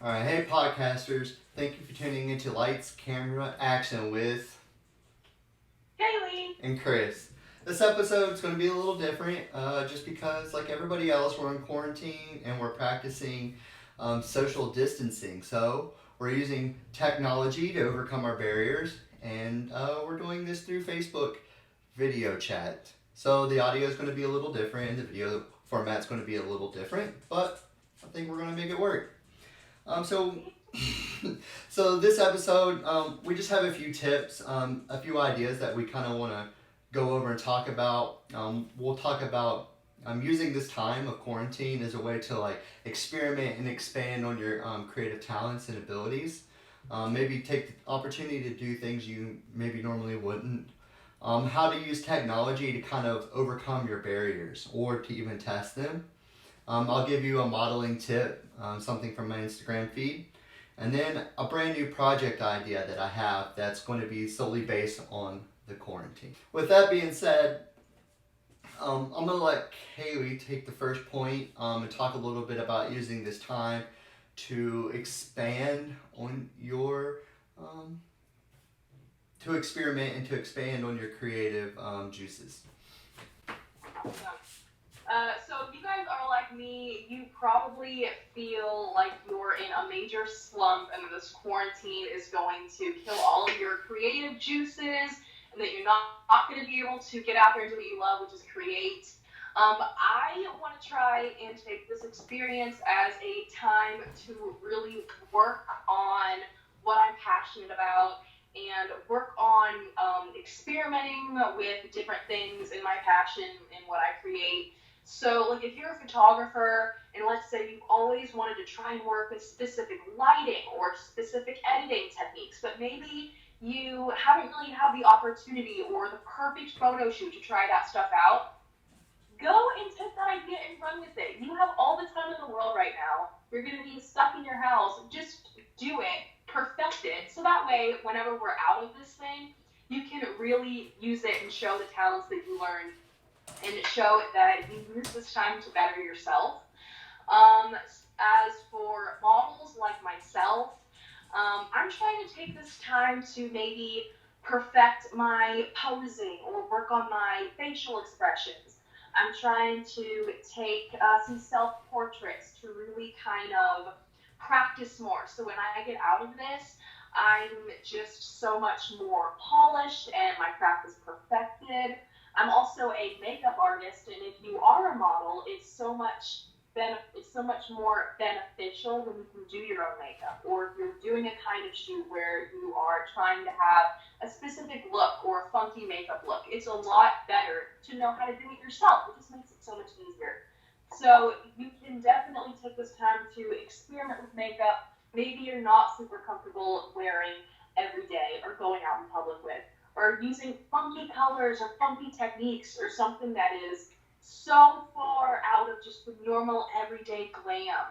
Alright, hey podcasters, thank you for tuning into Lights, Camera, Action with Kaylee and Chris. This episode is going to be a little different just because, like everybody else, we're in quarantine and we're practicing social distancing. So, we're using technology to overcome our barriers, and we're doing this through Facebook video chat. So, the audio is going to be a little different and the video format is going to be a little different, but I think we're going to make it work. So, so this episode, we just have a few tips, a few ideas that we kind of want to go over and talk about. We'll talk about using this time of quarantine as a way to like experiment and expand on your creative talents and abilities. Maybe take the opportunity to do things you maybe normally wouldn't. How to use technology to kind of overcome your barriers or to even test them. I'll give you a modeling tip, something from my Instagram feed, and then a brand new project idea that I have that's going to be solely based on the quarantine. With that being said, I'm going to let Kaylee take the first point and talk a little bit about using this time to expand on your, to experiment and to expand on your creative juices. So if you guys are like me, you probably feel like you're in a major slump and this quarantine is going to kill all of your creative juices and that you're not going to be able to get out there and do what you love, which is create. I want to try and take this experience as a time to really work on what I'm passionate about and work on experimenting with different things in my passion and what I create. So, like, if you're a photographer, and let's say you've always wanted to try and work with specific lighting or specific editing techniques, but maybe you haven't really had the opportunity or the perfect photo shoot to try that stuff out, go and take that idea and run with it. You have all the time in the world right now. You're going to be stuck in your house. Just do it, perfect it, so that way, whenever we're out of this thing, you can really use it and show the talents that you learned and show that you use this time to better yourself. As for models like myself, I'm trying to take this time to maybe perfect my posing or work on my facial expressions. I'm trying to take some self-portraits to really kind of practice more. So when I get out of this, I'm just so much more polished and my craft is perfected. I'm also a makeup artist, and if you are a model, it's so much more beneficial when you can do your own makeup, or if you're doing a kind of shoot where you are trying to have a specific look or a funky makeup look. It's a lot better to know how to do it yourself. It just makes it so much easier. So you can definitely take this time to experiment with makeup. Maybe you're not super comfortable wearing every day or going out in public with, or using funky colors or funky techniques or something that is so far out of just the normal everyday glam.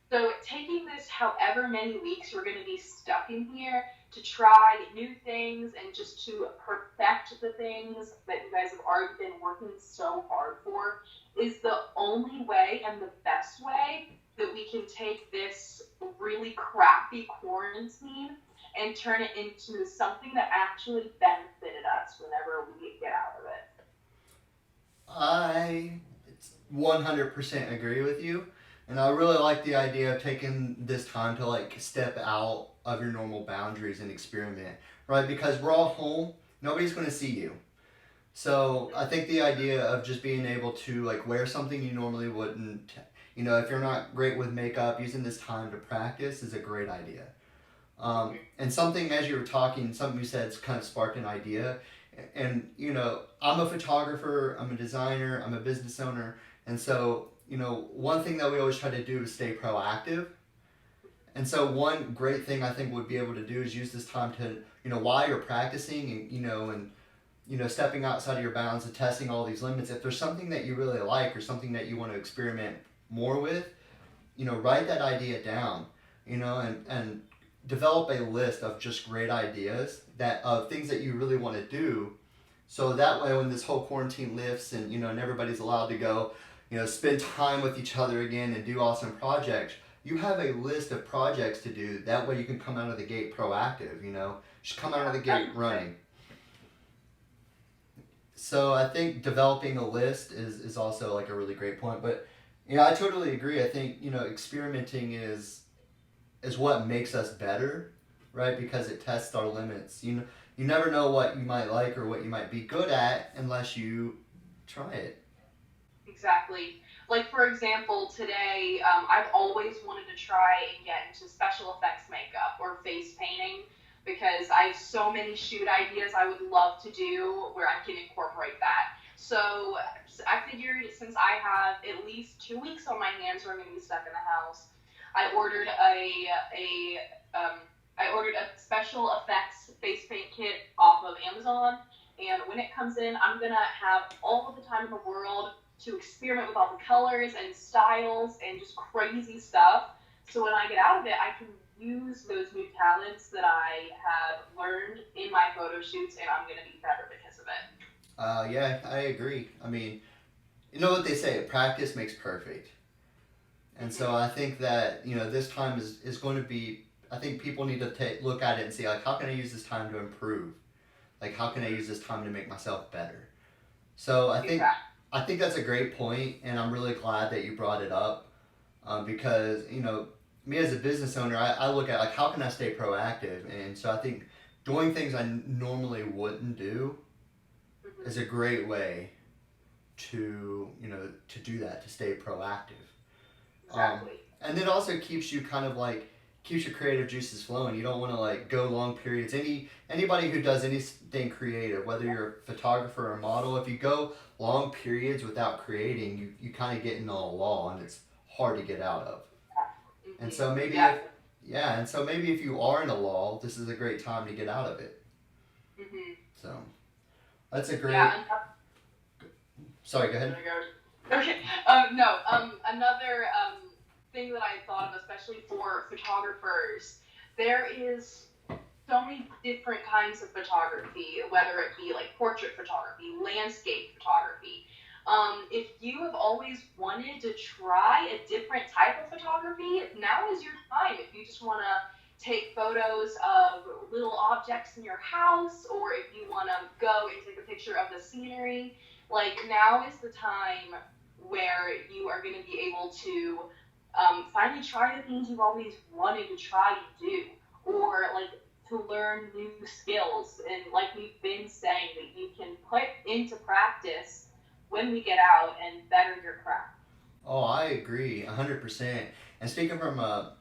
So taking this however many weeks we're going to be stuck in here to try new things and just to perfect the things that you guys have already been working so hard for is the only way and the best way that we can take this really crappy quarantine and turn it into something that actually benefited us whenever we get out of it. I 100% agree with you, and I really like the idea of taking this time to like step out of your normal boundaries and experiment, right? Because we're all home, nobody's going to see you. So I think the idea of just being able to like wear something you normally wouldn't, if you're not great with makeup, using this time to practice is a great idea. And something as you were talking, something you said kind of sparked an idea. And, I'm a photographer, I'm a designer, I'm a business owner. And so, one thing that we always try to do is stay proactive. And so one great thing I think would be able to do is use this time to, while you're practicing and stepping outside of your bounds and testing all these limits, if there's something that you really like or something that you want to experiment more with, write that idea down, and develop a list of just great ideas of things that you really want to do, so that way when this whole quarantine lifts and and everybody's allowed to go spend time with each other again and do awesome projects, you have a list of projects to do. That way you can come out of the gate proactive, just come out of the gate running. So I think developing a list is also like a really great point. But I totally agree. I think, experimenting is what makes us better, right? Because it tests our limits. You never know what you might like or what you might be good at unless you try it. Exactly. Like, for example, today, I've always wanted to try and get into special effects makeup or face painting because I have so many shoot ideas I would love to do where I can incorporate that. So I figured since I have at least 2 weeks on my hands where I'm going to be stuck in the house, I ordered I ordered a special effects face paint kit off of Amazon, and when it comes in, I'm gonna have all of the time in the world to experiment with all the colors and styles and just crazy stuff. So when I get out of it, I can use those new talents that I have learned in my photo shoots, and I'm gonna be better because of it. Yeah, I agree. I mean, you know what they say, practice makes perfect. And so I think that, this time is going to be, I think people need to look at it and see, like, how can I use this time to improve? Like, how can I use this time to make myself better? So I think that's a great point, and I'm really glad that you brought it up, because, me as a business owner, I look at, like, how can I stay proactive? And so I think doing things I normally wouldn't do is a great way to do that, to stay proactive. Exactly. And it also keeps you kind of like keeps your creative juices flowing. You don't want to like go long periods. Anybody who does anything creative, whether you're a photographer or model, if you go long periods without creating, you kind of get in a lull, and it's hard to get out of. And so maybe if you are in a lull, this is a great time to get out of it. So that's a great. Yeah. Sorry, go ahead. Okay. Another thing that I thought of, especially for photographers, there is so many different kinds of photography, whether it be like portrait photography, landscape photography. If you have always wanted to try a different type of photography, now is your time. If you just want to take photos of little objects in your house, or if you want to go and take a picture of the scenery, like now is the time where you are going to be able to finally try the things you've always wanted to try to do, or like to learn new skills. And like we've been saying, that you can put into practice when we get out and better your craft. Oh, I agree 100%. And speaking from a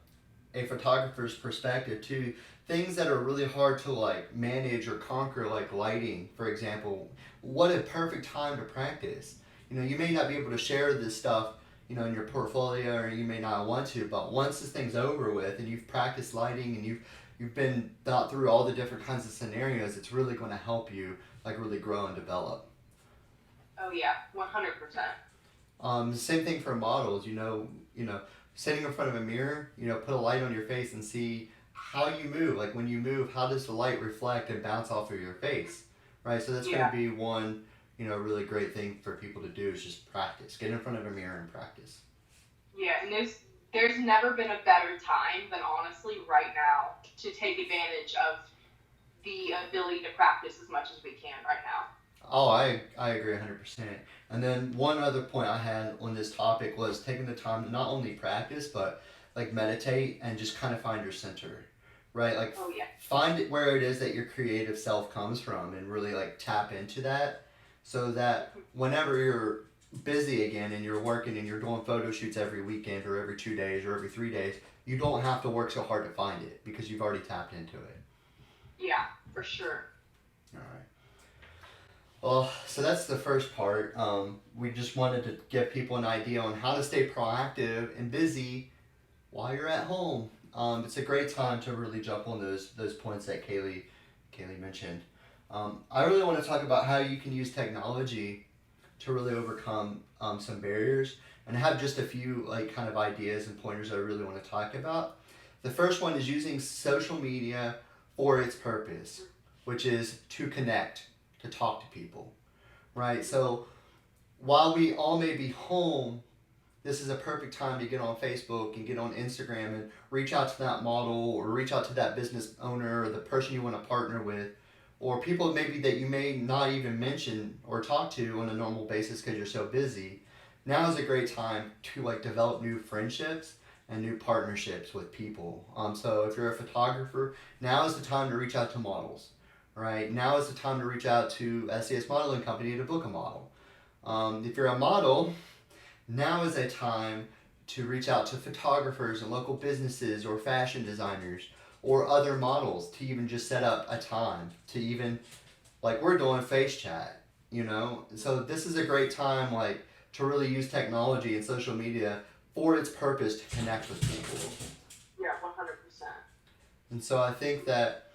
photographer's perspective too, things that are really hard to like manage or conquer, like lighting, for example, what a perfect time to practice. You may not be able to share this stuff, in your portfolio, or you may not want to, but once this thing's over with and you've practiced lighting and you've been thought through all the different kinds of scenarios, it's really going to help you like really grow and develop. Oh yeah, 100%. Same thing for models, sitting in front of a mirror, put a light on your face and see how you move. Like when you move, how does the light reflect and bounce off of your face, right? So that's going to be one, really great thing for people to do is just practice. Get in front of a mirror and practice. Yeah, and there's never been a better time than honestly right now to take advantage of the ability to practice as much as we can right now. Oh, I agree 100%. And then one other point I had on this topic was taking the time to not only practice, but like meditate and just kind of find your center, right? Like find it where it is that your creative self comes from and really like tap into that, so that whenever you're busy again and you're working and you're doing photo shoots every weekend or every 2 days or every 3 days, you don't have to work so hard to find it because you've already tapped into it. Yeah, for sure. All right. Well, so that's the first part. We just wanted to give people an idea on how to stay proactive and busy while you're at home. It's a great time to really jump on those points that Kaylee mentioned. I really want to talk about how you can use technology to really overcome some barriers, and have just a few like kind of ideas and pointers I really want to talk about. The first one is using social media for its purpose, which is to connect, to talk to people, right? So while we all may be home, this is a perfect time to get on Facebook and get on Instagram and reach out to that model or reach out to that business owner or the person you want to partner with, or people maybe that you may not even mention or talk to on a normal basis because you're so busy. Now is a great time to like develop new friendships and new partnerships with people. So if you're a photographer, now is the time to reach out to models, right? Now is the time to reach out to SCS Modeling Company to book a model. If you're a model, now is a time to reach out to photographers and local businesses or fashion designers or other models to even just set up a time to even, like we're doing, face chat, you know? So this is a great time, like, to really use technology and social media for its purpose to connect with people. Yeah, 100%. And so I think that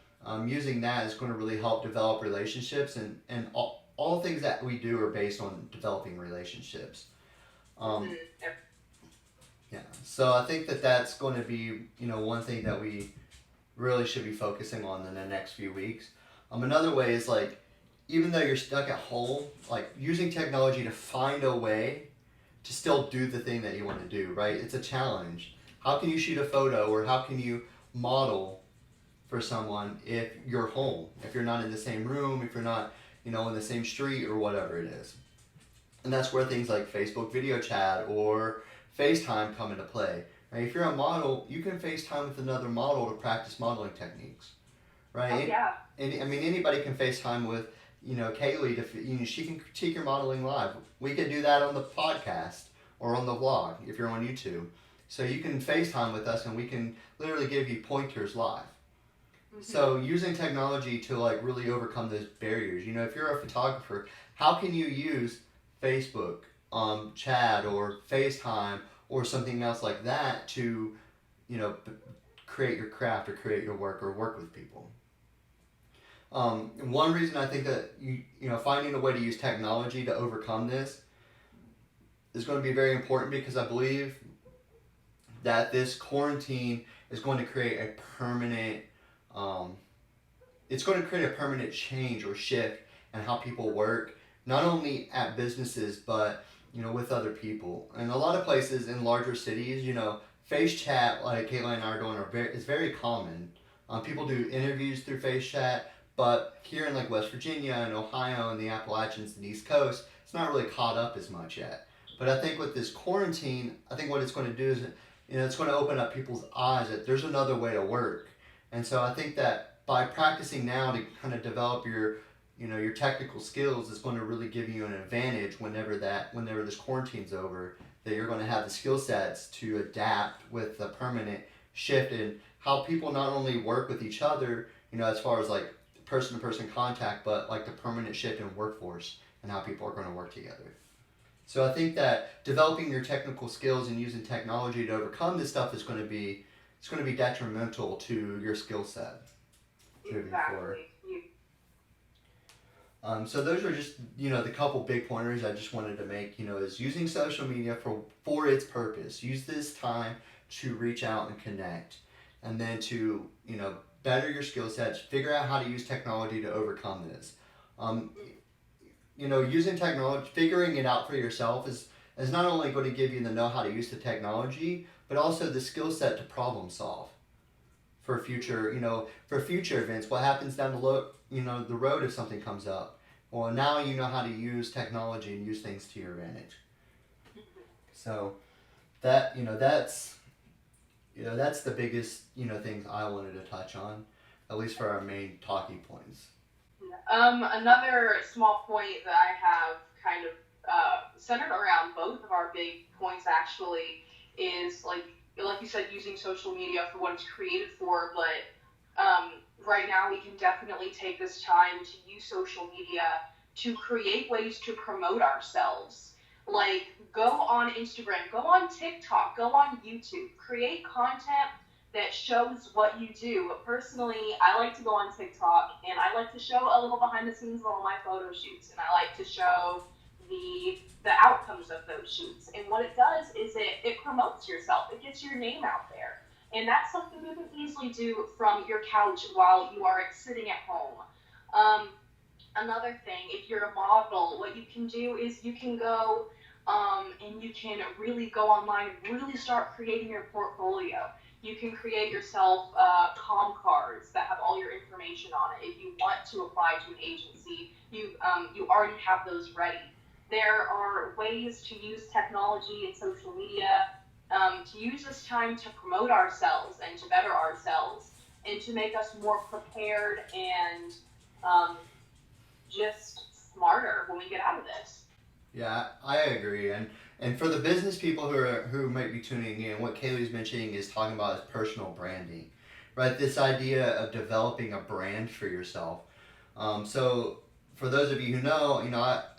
using that is going to really help develop relationships, and all things that we do are based on developing relationships. Um, Yep. yeah, so I think that that's going to be, one thing that we really should be focusing on in the next few weeks. Another way is like, even though you're stuck at home, like using technology to find a way to still do the thing that you want to do, right? It's a challenge. How can you shoot a photo or how can you model for someone if you're home, if you're not in the same room, if you're not, in the same street or whatever it is? And that's where things like Facebook video chat or FaceTime come into play. Right? If you're a model, you can FaceTime with another model to practice modeling techniques, right? Oh, yeah. And I mean, anybody can FaceTime with, Kaylee to, she can critique your modeling live. We could do that on the podcast or on the vlog if you're on YouTube. So you can FaceTime with us and we can literally give you pointers live. Mm-hmm. So using technology to like really overcome those barriers. If you're a photographer, how can you use Facebook, chat, or FaceTime, or something else like that to, create your craft or create your work or work with people? One reason I think that finding a way to use technology to overcome this is going to be very important, because I believe that this quarantine is going to create a permanent change or shift in how people work, not only at businesses but with other people. And a lot of places in larger cities, face chat like Kayla and I are doing is very common. People do interviews through face chat, but here in like West Virginia and Ohio and the Appalachians and East Coast, it's not really caught up as much yet. But I think with this quarantine, I think what it's going to do is, it's going to open up people's eyes that there's another way to work. And so I think that by practicing now to kind of develop your technical skills is going to really give you an advantage whenever this quarantine's over, that you're going to have the skill sets to adapt with the permanent shift in how people not only work with each other, as far as like person-to-person contact, but like the permanent shift in workforce and how people are going to work together. So I think that developing your technical skills and using technology to overcome this stuff is going to be detrimental to your skill set moving forward. So those are just, the couple big pointers I just wanted to make, is using social media for its purpose. Use this time to reach out and connect, and then to, better your skill sets, figure out how to use technology to overcome this. Using technology, figuring it out for yourself is not only going to give you the know-how to use the technology, but also the skill set to problem solve for future events. What happens down the road if something comes up? Well, now you know how to use technology and use things to your advantage. So that's the biggest things I wanted to touch on, at least for our main talking points. Another small point that I have kind of centered around both of our big points actually is like you said, using social media for what it's created for, but right now we can definitely take this time to use social media to create ways to promote ourselves. Like, go on Instagram, go on TikTok, go on YouTube, create content that shows what you do. Personally, I like to go on TikTok and I like to show a little behind the scenes of all my photo shoots, and I like to show the outcomes of those shoots. And what it does is it promotes yourself. It gets your name out there. And that's something you can easily do from your couch while you are sitting at home. Another thing, if you're a model, what you can do is you can go and you can really go online and really start creating your portfolio. You can create yourself com cards that have all your information on it. If you want to apply to an agency, you already have those ready. There are ways to use technology and social media to use this time to promote ourselves and to better ourselves and to make us more prepared and um, just smarter when we get out of this. Yeah, I agree. And for the business people who might be tuning in, what Kaylee's mentioning is talking about is personal branding, right? This idea of developing a brand for yourself. So for those of you who know,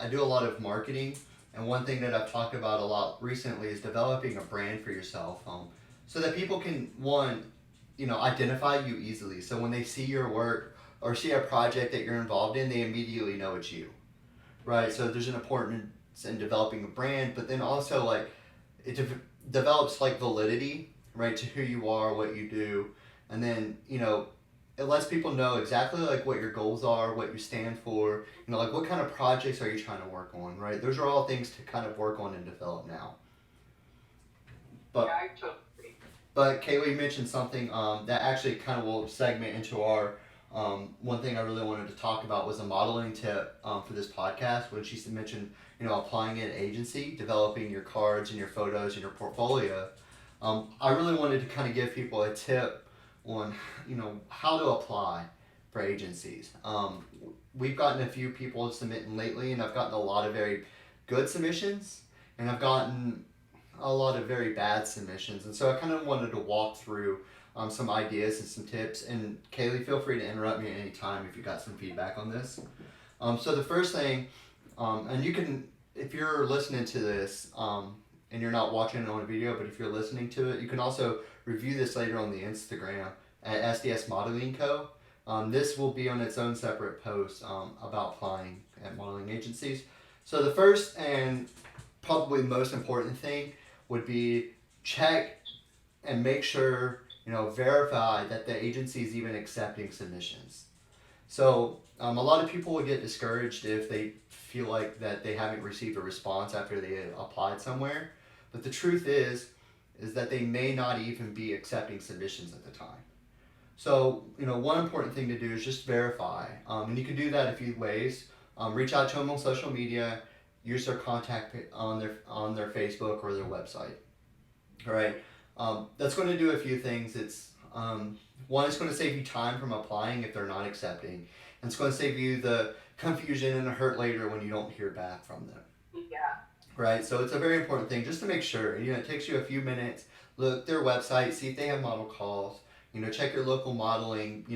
I do a lot of marketing, and one thing that I've talked about a lot recently is developing a brand for yourself, so that people can identify you easily. So when they see your work or see a project that you're involved in, they immediately know it's you, right? So there's an importance in developing a brand, but then also like it develops like validity, right, to who you are, what you do, and then it lets people know exactly like what your goals are, what you stand for, like what kind of projects are you trying to work on, right? Those are all things to kind of work on and develop now. Yeah, But I totally agree. But Kaylee mentioned something that actually kind of will segment into our one thing I really wanted to talk about was a modeling tip for this podcast when she mentioned applying an agency, developing your cards and your photos and your portfolio. I really wanted to kind of give people a tip on how to apply for agencies. We've gotten a few people submitting lately, and I've gotten a lot of very good submissions, and I've gotten a lot of very bad submissions. And so I kind of wanted to walk through some ideas and some tips. And Kaylee, feel free to interrupt me at any time if you got some feedback on this. So the first thing, and you can, if you're listening to this and you're not watching it on a video, but if you're listening to it, you can also review this later on the Instagram at SDS Modeling Co. This will be on its own separate post about applying at modeling agencies. So the first and probably most important thing would be check and make sure, verify that the agency is even accepting submissions. So a lot of people would get discouraged if they feel like that they haven't received a response after they applied somewhere. But the truth is that they may not even be accepting submissions at the time. So, one important thing to do is just verify. And you can do that a few ways. Reach out to them on social media, use their contact on their Facebook or their website. All right. That's going to do a few things. It's one, it's going to save you time from applying if they're not accepting, and it's going to save you the confusion and the hurt later when you don't hear back from them. Yeah. Right. So it's a very important thing just to make sure. It takes you a few minutes. Look their website, see if they have model calls. Check your local modeling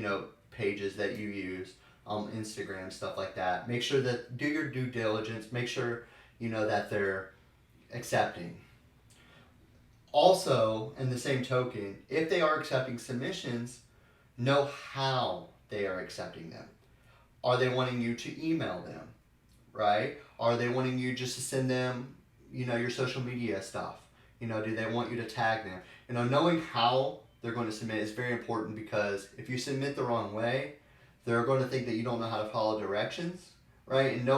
pages that you use. Instagram, stuff like that. Make sure that do your due diligence. Make sure that they're accepting. Also, in the same token, if they are accepting submissions, know how they are accepting them. Are they wanting you to email them, right? Are they wanting you just to send them, your social media stuff? Do they want you to tag them? Knowing how they're going to submit is very important because if you submit the wrong way, they're going to think that you don't know how to follow directions, right? And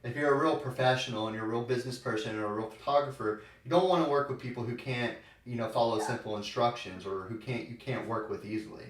if you're a real professional and you're a real business person or a real photographer, you don't want to work with people who can't, follow simple instructions or you can't work with easily.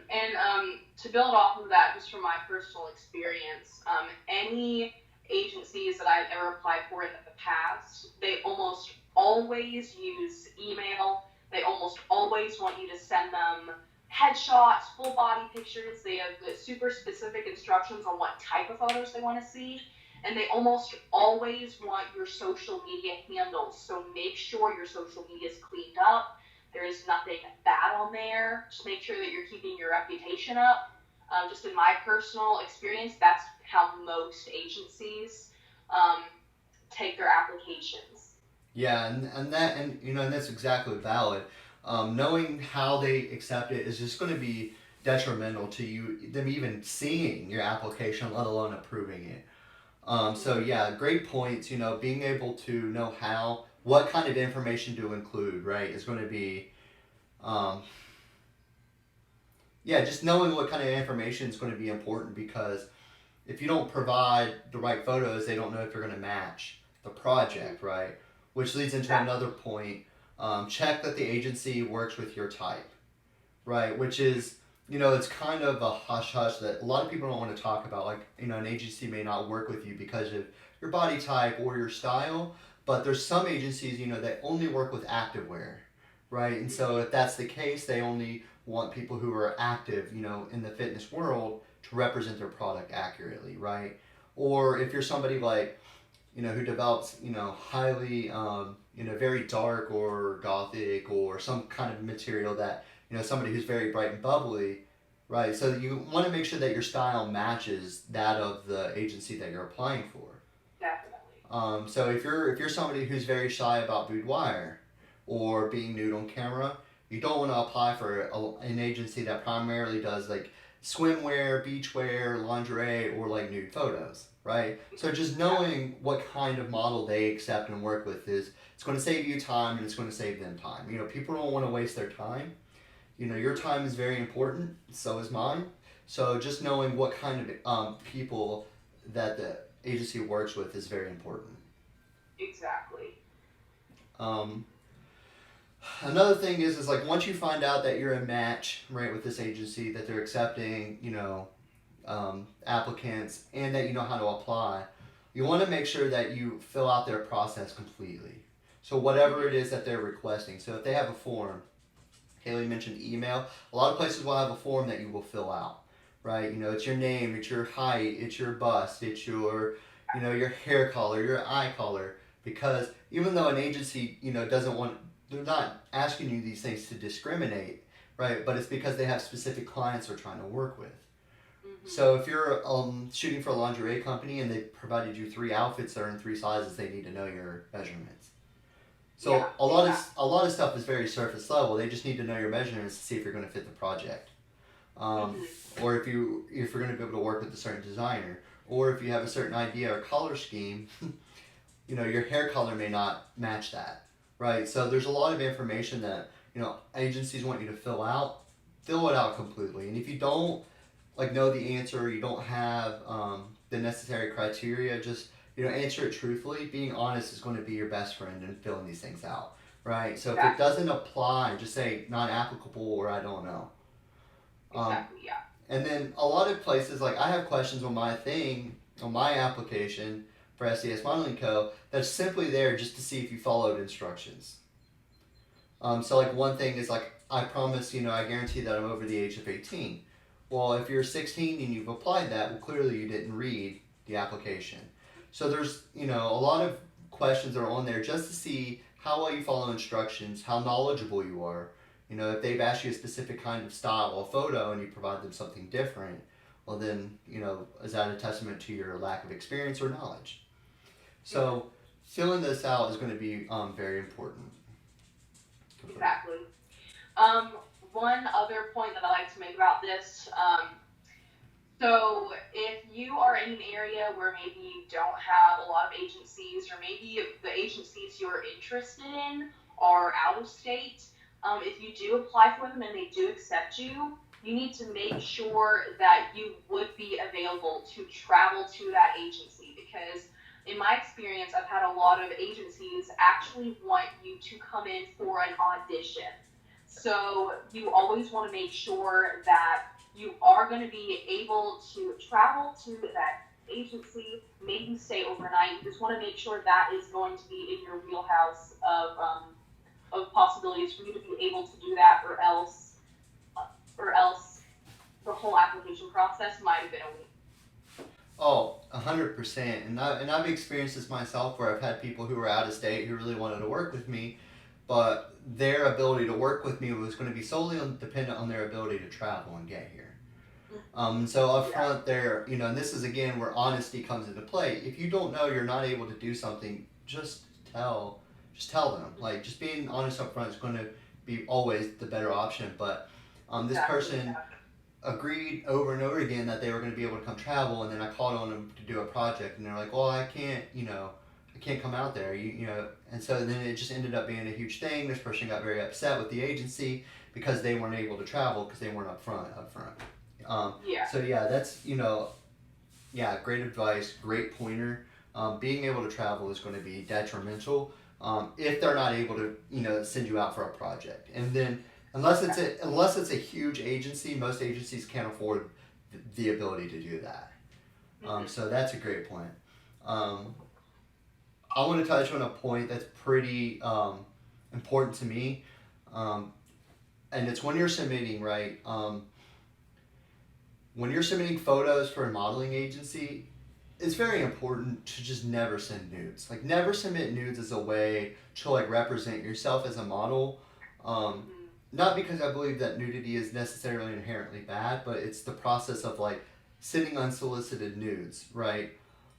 And to build off of that, just from my personal experience, any agencies that I've ever applied for in the past, they almost always use email. They almost always want you to send them headshots, full body pictures. They have super specific instructions on what type of photos they want to see. And they almost always want your social media handles. So make sure your social media is cleaned up. There is nothing bad on there. Just make sure that you're keeping your reputation up. Just in my personal experience, that's how most agencies take their applications. Yeah, and that's exactly valid. Knowing how they accept it is just going to be detrimental to them even seeing your application, let alone approving it. So yeah, great points. Being able to know what kind of information to include, right, is going to be, just knowing what kind of information is going to be important because if you don't provide the right photos, they don't know if you're going to match the project, right? Which leads into Exactly. another point. Check that the agency works with your type, right? Which is, it's kind of a hush hush that a lot of people don't want to talk about. Like, an agency may not work with you because of your body type or your style, but there's some agencies, that only work with activewear, right? And so if that's the case, they only want people who are active, in the fitness world to represent their product accurately, right? Or if you're somebody like, who develops, highly, very dark or gothic or some kind of material that, somebody who's very bright and bubbly, right? So you want to make sure that your style matches that of the agency that you're applying for. Definitely. So if you're somebody who's very shy about boudoir or being nude on camera, you don't want to apply for an agency that primarily does like swimwear, beachwear, lingerie, or like nude photos, right? So just knowing what kind of model they accept and work with it's going to save you time and it's going to save them time. People don't want to waste their time. Your time is very important. So is mine. So just knowing what kind of people that the agency works with is very important. Exactly. Um, Another thing is like once you find out that you're a match, right, with this agency, that they're accepting, applicants, and that you know how to apply, you want to make sure that you fill out their process completely. So whatever it is that they're requesting. So if they have a form, Haley mentioned email. A lot of places will have a form that you will fill out, right? It's your name, it's your height, it's your bust, it's your hair color, your eye color. Because even though an agency, doesn't want, they're not asking you these things to discriminate, right? But it's because they have specific clients they're trying to work with. So if you're shooting for a lingerie company and they provided you 3 outfits that are in 3 sizes, they need to know your measurements. So Yeah, a lot of stuff is very surface level. They just need to know your measurements to see if you're going to fit the project, or if you're going to be able to work with a certain designer, or if you have a certain idea or color scheme. Your hair color may not match that, right? So there's a lot of information that agencies want you to fill out. Fill it out completely, and if you don't know the answer, or you don't have the necessary criteria, just answer it truthfully. Being honest is going to be your best friend in filling these things out, right? So if it doesn't apply, just say not applicable or I don't know. Exactly. Yeah. And then a lot of places, like I have questions on my application for SDS Modeling Co. that's simply there just to see if you followed instructions. So like one thing is like I promise, I guarantee that I'm over the age of 18. Well, if you're 16 and you've applied that, well, clearly you didn't read the application. So there's, a lot of questions that are on there just to see how well you follow instructions, how knowledgeable you are. If they've asked you a specific kind of style or photo and you provide them something different, well then, is that a testament to your lack of experience or knowledge? So filling this out is going to be very important. Exactly. One other point that I like to make about this, so if you are in an area where maybe you don't have a lot of agencies, or maybe the agencies you're interested in are out of state, if you do apply for them and they do accept you, you need to make sure that you would be available to travel to that agency, because in my experience, I've had a lot of agencies actually want you to come in for an audition. So you always want to make sure that you are going to be able to travel to that agency, maybe stay overnight. You just want to make sure that is going to be in your wheelhouse of possibilities for you to be able to do that, or else the whole application process might have been a week. Oh, 100%. And I've experienced this myself where I've had people who were out of state who really wanted to work with me, but their ability to work with me was going to be solely dependent on their ability to travel and get here. So up front there, and this is again where honesty comes into play. If you don't know you're not able to do something, just tell them. Like just being honest up front is going to be always the better option. But this person agreed over and over again that they were going to be able to come travel, and then I called on them to do a project, and they're like, well, I can't come out there, and so then it just ended up being a huge thing. This person got very upset with the agency because they weren't able to travel because they weren't up front. So yeah, that's great advice, great pointer. being able to travel is going to be detrimental if they're not able to, send you out for a project. And then unless it's a huge agency, most agencies can't afford the ability to do that. So that's a great point. I want to touch on a point that's pretty important to me, and it's when you're submitting, right? When you're submitting photos for a modeling agency, it's very important to just never send nudes. Like, never submit nudes as a way to like represent yourself as a model. Not because I believe that nudity is necessarily inherently bad, but it's the process of like sending unsolicited nudes, right?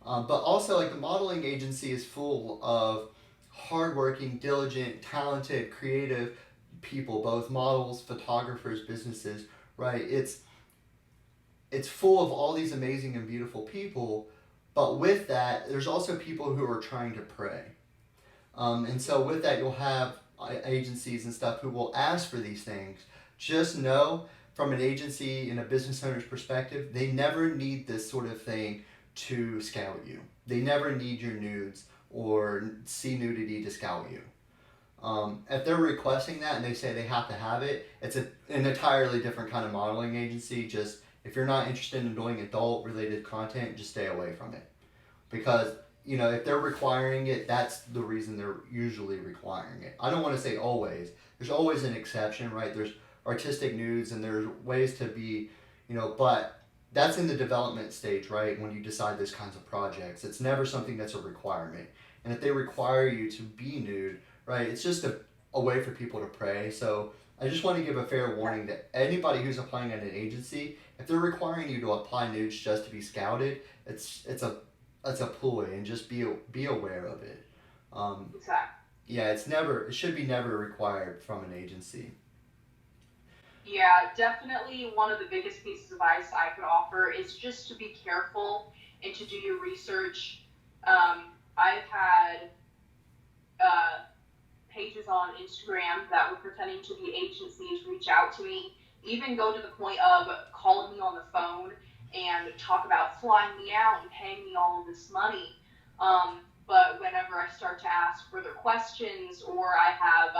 But also, like, the modeling agency is full of hardworking, diligent, talented, creative people, both models, photographers, businesses, right? It's full of all these amazing and beautiful people, but with that, there's also people who are trying to prey. And so with that, you'll have agencies and stuff who will ask for these things. Just know, from an agency and a business owner's perspective, they never need this sort of thing to scout you. They never need your nudes or see nudity to scout you. If they're requesting that and they say they have to have it, it's an entirely different kind of modeling agency. Just, if you're not interested in doing adult related content, just stay away from it. Because, if they're requiring it, that's the reason they're usually requiring it. I don't want to say always. There's always an exception, right? There's artistic nudes and there's ways to be, but that's in the development stage, right? When you decide these kinds of projects, it's never something that's a requirement. And if they require you to be nude, right, it's just a way for people to prey. So I just want to give a fair warning to anybody who's applying at an agency. If they're requiring you to apply nudes just to be scouted, it's a ploy, and just be aware of it. Exactly. Yeah, it should be never required from an agency. Yeah, definitely one of the biggest pieces of advice I could offer is just to be careful and to do your research. I've had pages on Instagram that were pretending to be agencies reach out to me, even go to the point of calling me on the phone and talk about flying me out and paying me all of this money. But whenever I start to ask further questions, or I have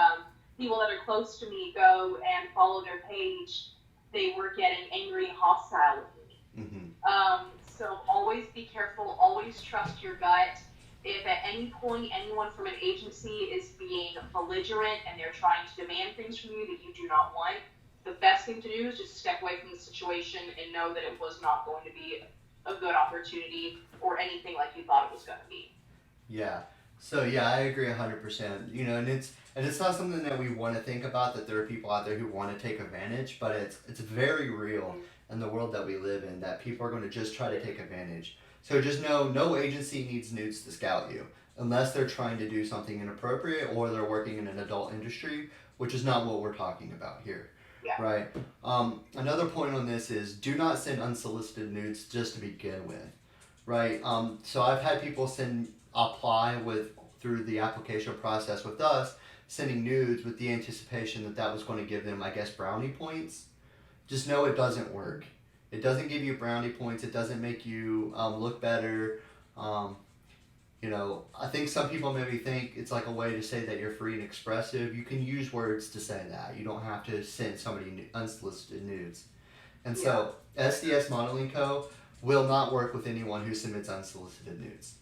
people that are close to me go and follow their page, they were getting angry and hostile with me. So always be careful, always trust your gut. If at any point anyone from an agency is being belligerent and they're trying to demand things from you that you do not want, the best thing to do is just step away from the situation and know that it was not going to be a good opportunity or anything like you thought it was going to be. Yeah. So yeah, I agree 100%. And it's not something that we want to think about, that there are people out there who want to take advantage, but it's very real in the world that we live in, that people are going to just try to take advantage. So just know, no agency needs nudes to scout you unless they're trying to do something inappropriate or they're working in an adult industry, which is not what we're talking about here. Yeah. Right. Another point on this is, do not send unsolicited nudes just to begin with. Right. So I've had people apply through the application process with us, sending nudes with the anticipation that was going to give them, I guess, brownie points. Just know it doesn't work. It doesn't give you brownie points. It doesn't make you look better. I think some people maybe think it's like a way to say that you're free and expressive. You can use words to say that. You don't have to send somebody unsolicited nudes. And so SDS Modeling Co. will not work with anyone who submits unsolicited nudes.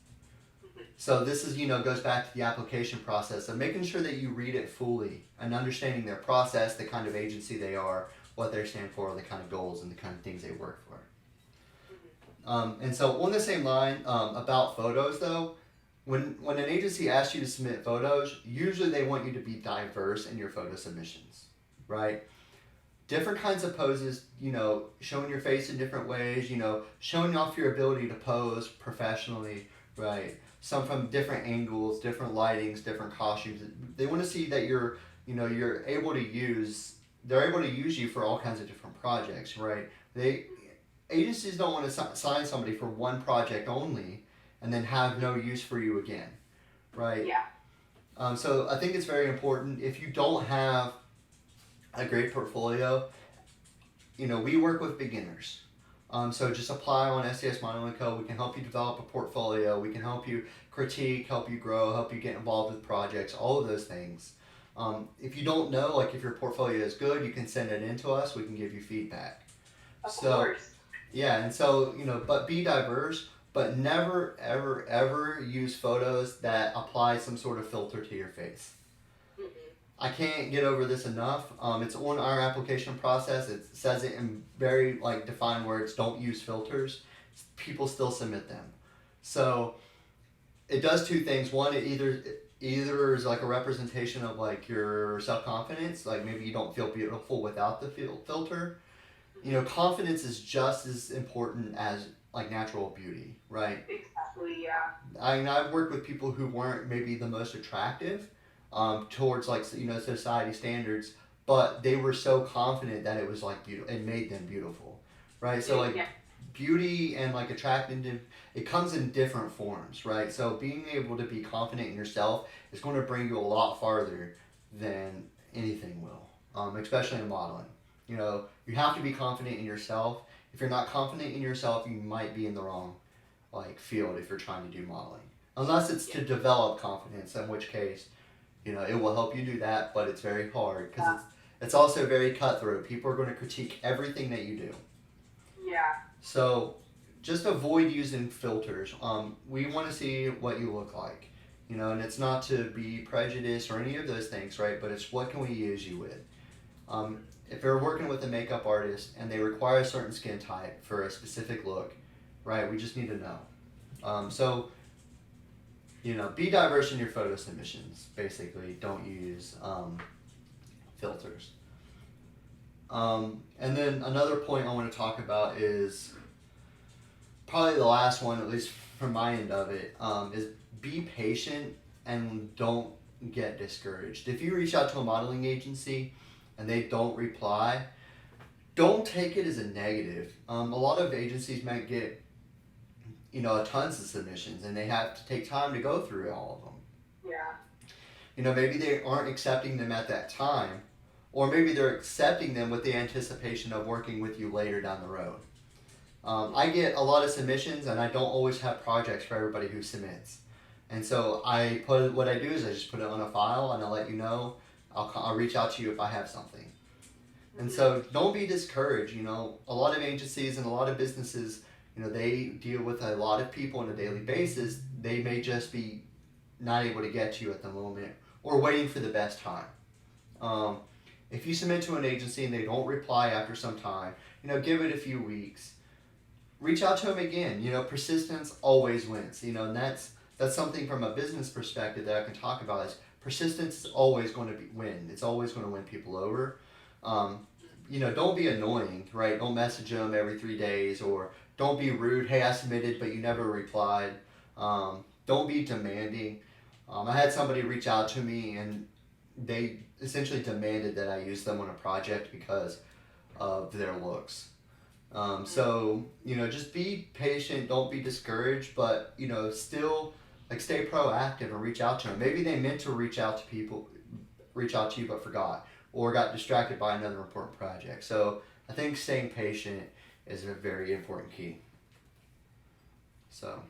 So this is, goes back to the application process of making sure that you read it fully and understanding their process, the kind of agency they are, what they stand for, the kind of goals and the kind of things they work for. And so on the same line, about photos though, when an agency asks you to submit photos, usually they want you to be diverse in your photo submissions, right? Different kinds of poses, showing your face in different ways, showing off your ability to pose professionally, right? Some from different angles, different lightings, different costumes. They want to see that you're able to they're able to use you for all kinds of different projects, right? Agencies don't want to sign somebody for one project only and then have no use for you again, right? Yeah. So I think it's very important, if you don't have a great portfolio, we work with beginners. So just apply on SDS Modeling Co. We can help you develop a portfolio. We can help you critique, help you grow, help you get involved with projects, all of those things. If you don't know, like if your portfolio is good, you can send it in to us. We can give you feedback. Of So course. yeah, and so but be diverse, but never, ever, ever use photos that apply some sort of filter to your face. Mm-mm. I can't get over this enough. It's on our application process. It says it in very like defined words. Don't use filters. People still submit them. So it does two things. One, it either is like a representation of like your self confidence. Like maybe you don't feel beautiful without the filter. Confidence is just as important as like natural beauty, right? Exactly, yeah. I've worked with people who weren't maybe the most attractive towards like society standards, but they were so confident that it was like beautiful. It made them beautiful, right? So like Yeah. beauty and like attractive, it comes in different forms, right? So being able to be confident in yourself is going to bring you a lot farther than anything will, especially in modeling. You have to be confident in yourself. If you're not confident in yourself, you might be in the wrong like field if you're trying to do modeling. Unless it's to develop confidence, in which case, it will help you do that, but it's very hard because it's also very cutthroat. People are going to critique everything that you do. Yeah. So just avoid using filters. We want to see what you look like, and it's not to be prejudiced or any of those things, right? But it's what can we use you with. If you're working with a makeup artist and they require a certain skin type for a specific look, right? We just need to know. Be diverse in your photo submissions. Basically, don't use filters. And then another point I want to talk about is probably the last one, at least from my end of it, is be patient and don't get discouraged. If you reach out to a modeling agency and they don't reply, don't take it as a negative. A lot of agencies might get tons of submissions and they have to take time to go through all of them. Yeah. Maybe they aren't accepting them at that time, or maybe they're accepting them with the anticipation of working with you later down the road. I get a lot of submissions and I don't always have projects for everybody who submits. And so what I do is I just put it on a file and I'll let you know. I'll reach out to you if I have something. And so don't be discouraged. A lot of agencies and a lot of businesses, they deal with a lot of people on a daily basis. They may just be not able to get to you at the moment or waiting for the best time. If you submit to an agency and they don't reply after some time, give it a few weeks. Reach out to them again. Persistence always wins. And that's something from a business perspective that I can talk about is persistence is always going to win. It's always going to win people over. Don't be annoying, right? Don't message them every 3 days, or don't be rude. Hey, I submitted, but you never replied. Don't be demanding. I had somebody reach out to me and they essentially demanded that I use them on a project because of their looks. So, just be patient, don't be discouraged, but, still stay proactive and reach out to them. Maybe they meant to reach out to you but forgot, or got distracted by another important project. So I think staying patient is a very important key. So,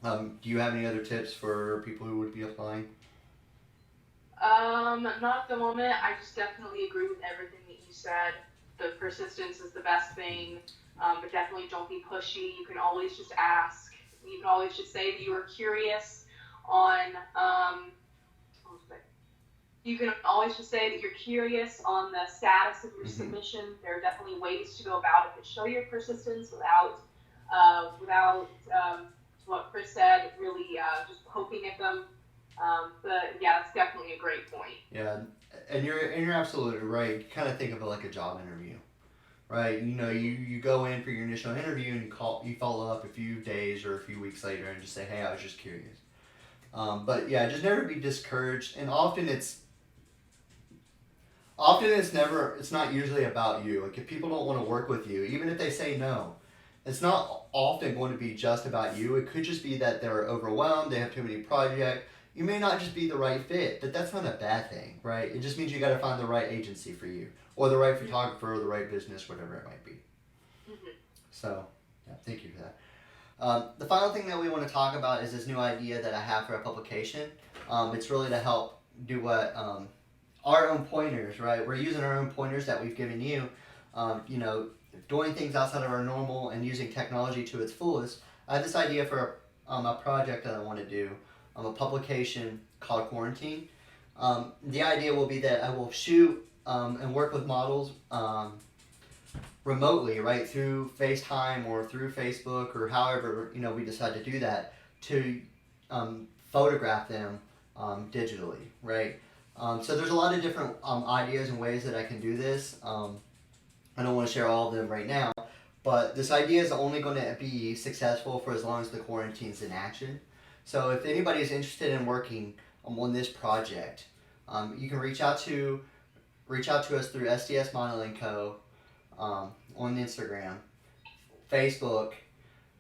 do you have any other tips for people who would be applying? Not at the moment. I just definitely agree with everything that you said. The persistence is the best thing, but definitely don't be pushy. You can always just ask. You can always just say that you are curious on, you can always just say that you're curious on the status of your submission. There are definitely ways to go about it that show your persistence without what Chris said, really just poking at them. But yeah, that's definitely a great point. Yeah, and you're absolutely right. You kind of think of it like a job interview, right? You go in for your initial interview and you follow up a few days or a few weeks later and just say, hey, I was just curious. But yeah, just never be discouraged. And often it's not usually about you. Like if people don't want to work with you, even if they say no, it's not often going to be just about you. It could just be that they're overwhelmed, they have too many projects. You may not just be the right fit, but that's not a bad thing, right? It just means you got to find the right agency for you, or the right photographer, or the right business, whatever it might be. So, yeah, thank you for that. The final thing that we want to talk about is this new idea that I have for a publication. It's really to help do what our own pointers, right? We're using our own pointers that we've given you, you know, doing things outside of our normal and using technology to its fullest. I have this idea for a project that I want to do, a publication called Quarantine. The idea will be that I will shoot and work with models remotely, right, through FaceTime or through Facebook or however we decide to do that to photograph them digitally, right. So there's a lot of different ideas and ways that I can do this. I don't want to share all of them right now, but this idea is only going to be successful for as long as the quarantine's in action. So if anybody is interested in working on this project, you can reach out to us through SDS Modeling Co. On Instagram, Facebook,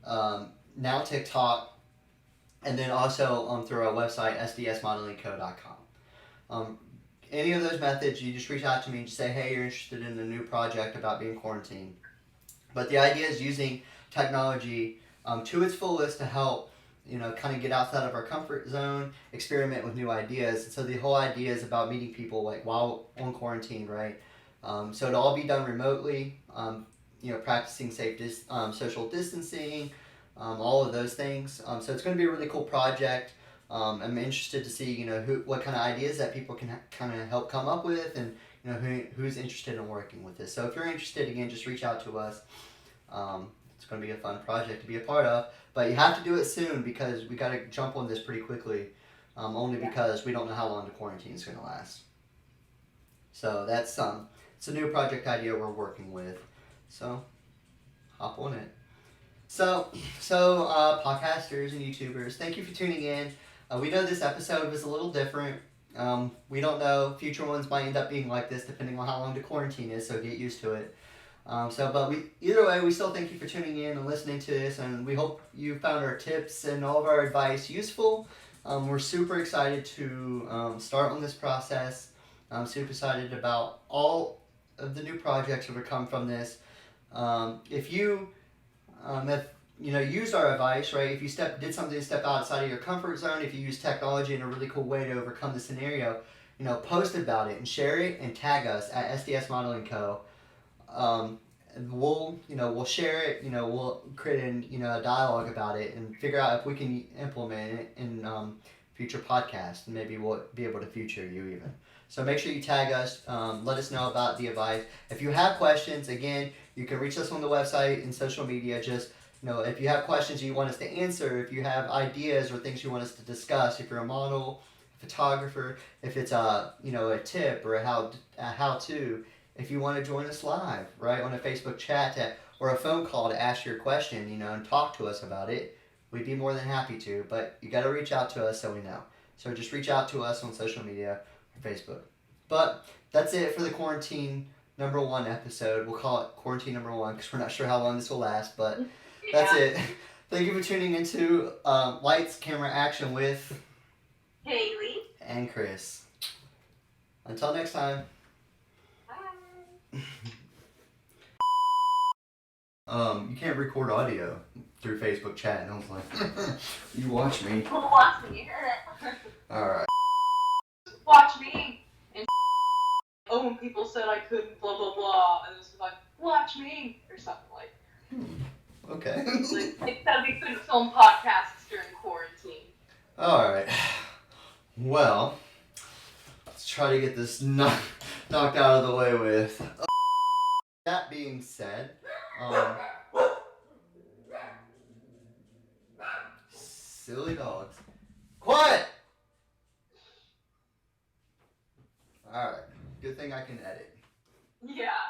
now TikTok, and then also through our website sdsmodelingco.com. Any of those methods, you just reach out to me and just say, hey, you're interested in a new project about being quarantined. But the idea is using technology to its fullest to help, kind of get outside of our comfort zone, experiment with new ideas. And so the whole idea is about meeting people like while on quarantine, right? So it'll all be done remotely, practicing safe social distancing, all of those things. So it's going to be a really cool project. I'm interested to see, what kind of ideas that people can kind of help come up with, and who's interested in working with this. So if you're interested, again, just reach out to us. It's going to be a fun project to be a part of, but you have to do it soon because we got to jump on this pretty quickly. Only because we don't know how long the quarantine is going to last. So that's it's a new project idea we're working with. So hop on it. So podcasters and YouTubers, thank you for tuning in. We know this episode was a little different. We don't know. Future ones might end up being like this depending on how long the quarantine is, so get used to it. But either way, we still thank you for tuning in and listening to this, and we hope you found our tips and all of our advice useful. We're super excited to start on this process. I'm super excited about all of the new projects that will come from this. If you have used our advice, right? If you did something to step outside of your comfort zone, if you use technology in a really cool way to overcome the scenario, post about it and share it and tag us at SDS Modeling Co. And we'll share it. We'll create a dialogue about it and figure out if we can implement it in future podcasts, and maybe we'll be able to feature you even. So make sure you tag us. Let us know about the advice. If you have questions, again, you can reach us on the website and social media. Just if you have questions you want us to answer, if you have ideas or things you want us to discuss, if you're a model, photographer, if it's a tip or a how to, if you want to join us live, right, on a Facebook chat or a phone call to ask your question, and talk to us about it, we'd be more than happy to. But you got to reach out to us so we know. So just reach out to us on social media or Facebook. But that's it for the quarantine number 1 episode. We'll call it quarantine number 1 because we're not sure how long this will last, but that's it. Thank you for tuning into Lights, Camera, Action with Kaylee and Chris. Until next time. Bye. You can't record audio through Facebook chat, and I was like, you watch me. Watch me. Alright. Watch me. And when people said I couldn't, blah blah blah, and it was like, watch me, or something like. Okay. Like that we couldn't film podcasts during quarantine. Alright. Well, let's try to get this knocked out of the way with. That being said, silly dogs. Quiet! Alright. Good thing I can edit. Yeah.